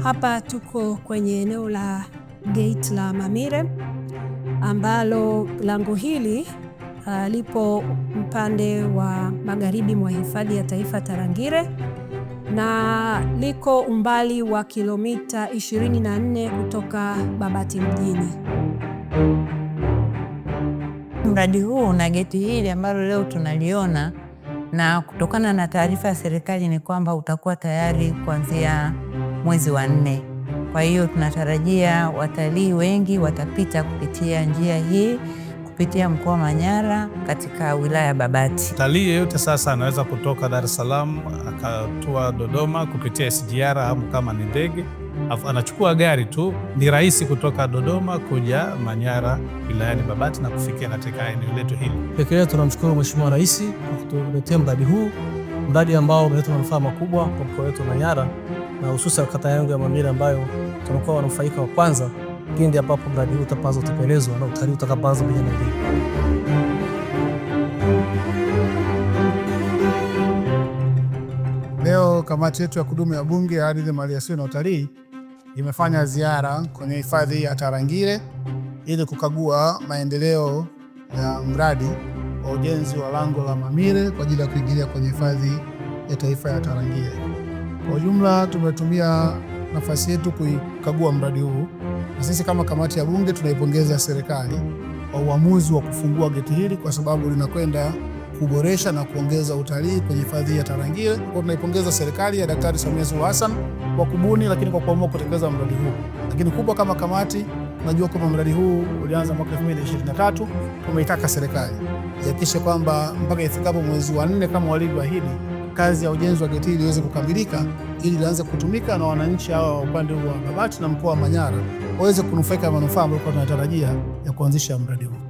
Hapa tuko kwenye eneo la gate la Mamire ambalo lango hili lipo upande wa magharibi mwa hifadhi ya taifa Tarangire na liko umbali wa kilomita 24 kutoka Babati mjini. Mradi huu na geti hili ambalo leo tunaliona, na kutokana na taarifa ya serikali ni kwamba utakuwa tayari kuanzia mwezi wa 4. Kwa hiyo tunatarajia watalii wengi watapita kupitia njia hii kupitia mkoa wa Manyara katika wilaya ya Babati. Mtalii yeyote sasa anaweza kutoka Dar es Salaam akatua Dodoma kupitia SGR au kama ni ndege, anachukua gari tu. Ni rahisi kutoka Dodoma kuja Manyara wilayani Babati na kufikia katika eneo letu hili. Pekee tunamshukuru Mheshimiwa Rais kwa kutuletea mradi huu, mradi ambao umeleta manufaa makubwa kwa mkoa wetu wa Manyara na hususan kata yangu ya Mamire ambayo tunakuwa wanufaika wa kwanza pindi ambapo mradi huu utaanza kutekelezwa na utalii utakapoanza kwenye eneo hili. Leo kamati yetu ya kudumu ya Bunge ya Ardhi, Maliasili na Utalii imefanya ziara kwenye hifadhi ya Tarangire ili kukagua maendeleo ya mradi wa ujenzi wa lango la Mamire kwa ajili ya kuingilia kwenye hifadhi ya taifa ya Tarangire. Kwa ujumla tumetumia nafasi yetu kukagua mradi huu, na sisi kama kamati ya Bunge tunaipongeza serikali kwa uamuzi wa kufungua geti hili kwa sababu linakwenda kuboresha na kuongeza utalii kwenye hifadhi ya Tarangire. Kwa tunaipongeza serikali ya Daktari Samia Suluhu Hassan kwa kubuni, lakini kwa kuamua kutekeleza mradi huu. Lakini kubwa kama kamati tunajua kwamba mradi huu ulianza mwaka 2023. Tumeitaka serikali ihakikishe kwamba mpaka ifikapo mwezi wa 4 kama walivyoahidi, kazi ya ujenzi wa geti hili iweze kukamilika ili lianze kutumika na wananchi hawa upande wa Babati na mkoa wa Manyara waweze kunufaika manufaa ambayo tunatarajia ya kuanzisha mradi huu.